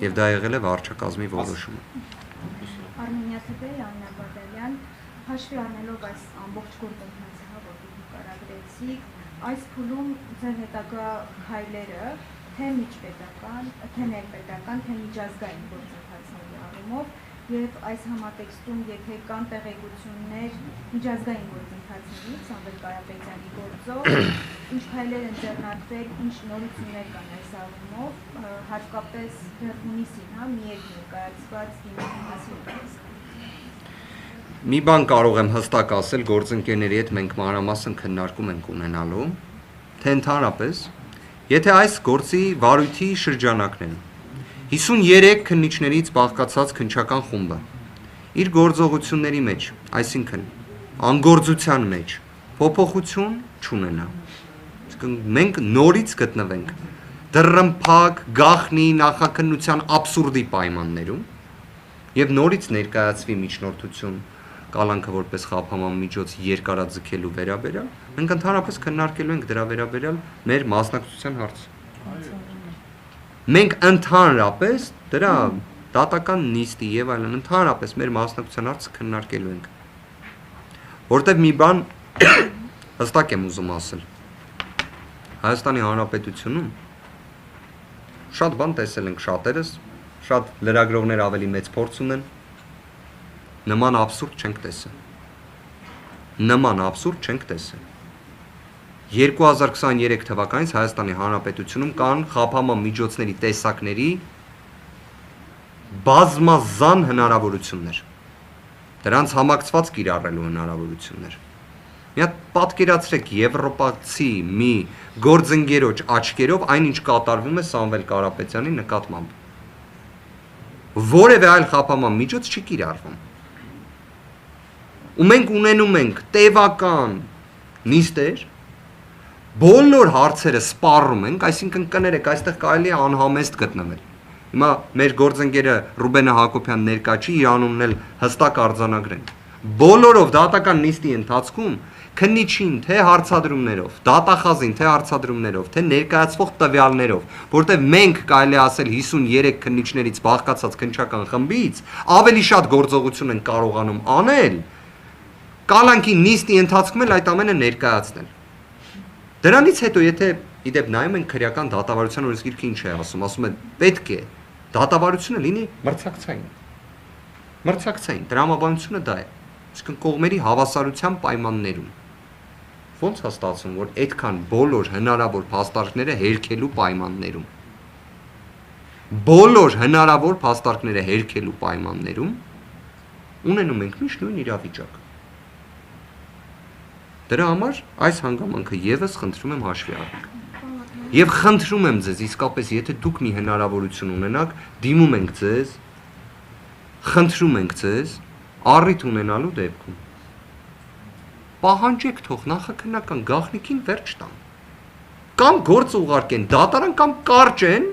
եւ դա եղել է վարչակազմի որոշումը։ Արմենիա ԹԲ-ի Աննա Բադալյան, հաշվի առնելով այս ամբողջ գործընթացը, որ դուք կարագրեցիք, այս փուլում ձեր հետագա քայլերը թե միջպետական, թե ներպետական, թե միջազգային գործընթացների առումով եւ այս համատեքստում եթե կան տեղեկություններ միջազգային գործընթացներից Սամվել Կարապետյանի գործով, ինչ քայլեր են ձեռնարկվել, ինչ նորություններ կան այս առումով, հատկապես դեռ հունիսին, միետ ներկայացված դիմացի։ Մի բան կարող եմ հստակ ասել, գործընկերների հետ մենք մանրամասն քննարկում ենք ունենալու, թե ընդհանրապես, եթե այս գործի վարույթի շրջանակներում 53 քննիչներից բաղկացած քննչական խումբը իր գործողությունների մեջ, այսինքն անգործության մեջ փոփոխություն չունենա։ Մենք նորից գտնվենք դռնփակ, գաղտնի նախաքննության աբսուրդի պայմաններում եւ նորից ներկայացվի միջնորդություն կալանքը որպես խափանման միջոց երկարաձգելու վերաբերյալ, մենք ընդհանրապես քննարկելու ենք դրա վերաբերյալ մեր մասնակցության հարցը։ Մենք ընդհանրապես դրա դատական նիստի եւ այլն ընդհանրապես մեր մասնակցության հարցը քննարկելու ենք։ Որտեւ մի բան հստակ եմ ուզում ասել։ Հայաստանի Հանրապետությունում շատ բան տեսել ենք շատերս, շատ լրագրողներ ավելի մեծ փորձ ունեն, նման աբսուրդ չենք տեսել։ Նման աբսուրդ չենք տեսել։ 2023 թվականից Հայաստանի Հանրապետությունում կան խափանման միջոցների տեսակների բազմազան հնարավորություններ։ Դրանց համակցված կիրառելու հնարավորություններ։ Մի հատ պատկերացրեք եվրոպացի մի գործընկերոջ աչքերով այնինչ կատարվում է Սամվել Կարապետյանի նկատմամբ։ Որևէ այլ խափանման միջոց չի կիրառվում։ Ու մենք ունենում ենք տևական նիստեր, բոլոր հարցերը սպառում ենք, այսինքն կներեք, այստեղ կարելի է անհամեստ գտնվել։ Հիմա մեր գործընկերը Ռուբենը Հակոբյան ներկա չի, իր անունն էլ հստակ արձանագրենք։ Բոլորով դատական նիստի ընթացքում քննիչին թե հարցադրումներով, դատախազին թե հարցադրումներով, թե ներկայացվող տվյալներով, որտեղ մենք կարելի ասել 53 քննիչներից բաղկացած քննչական խմբից ավելի շատ գործողություն են կարողանում անել, կալանքի նիստի ընթացքում էլ այդ ամենը ներկայացնել։ Դրանից հետո եթե իդեպ նայում ենք քրեական դատավարության օրենսգիրքը ինչ է ասում է պետք է դատավարությունը լինի մրցակցային։ Մրցակցային տրամաբանությունը դա է։ Իսկ կողմերի հավասարության պայմաններում ոնց է ստացվում, որ այդքան բոլոր հնարավոր փաստարկները հերքելու պայմաններում բոլոր հնարավոր փաստարկները հերքելու պայմաններում ունենում ենք միշտ նույն իրավիճակը։ Դրա համար այս հանգամանքը եւս խնդրում եմ հաշվի առնեք։ Եվ խնդրում եմ ձեզ, իսկապես, եթե դուք մի հնարավորություն ունենաք, դիմում ենք ձեզ, խնդրում ենք ձեզ, առիթ ունենալու դեպքում պահանջեք թող նախաքննական գաղտնիքին վերջ տան։ Կամ գործ ուղարկեն դատարան կամ կարճեն,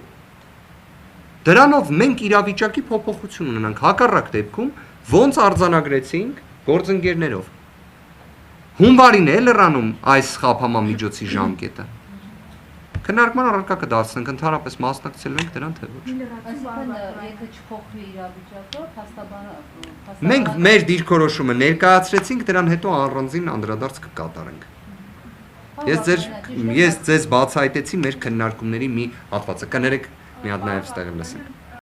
դրանով մենք իրավիճակի փոփոխություն ունենանք։ Հակառակ դեպքում ոնց արձանագրեցինք գործընկերներով։ Հունվարին է լրանում այս խափանման միջոցի ժամկետը։ Քննարկման առարկա կդարձնենք, ընդհանրապես մասնակցելու ենք դրան թե ոչ։ Եթե չփոխվի իրավիճակը, փաստաբանը Մենք մեր դիրքորոշումը ներկայացրեցինք, դրան հետո առանձին անդրադարձ կկատարենք։ Ես ձեզ բացահայտեցի մեր քննարկումների մի հատվածը։ Կներեք, մի հատ նաև ստեղ լսենք։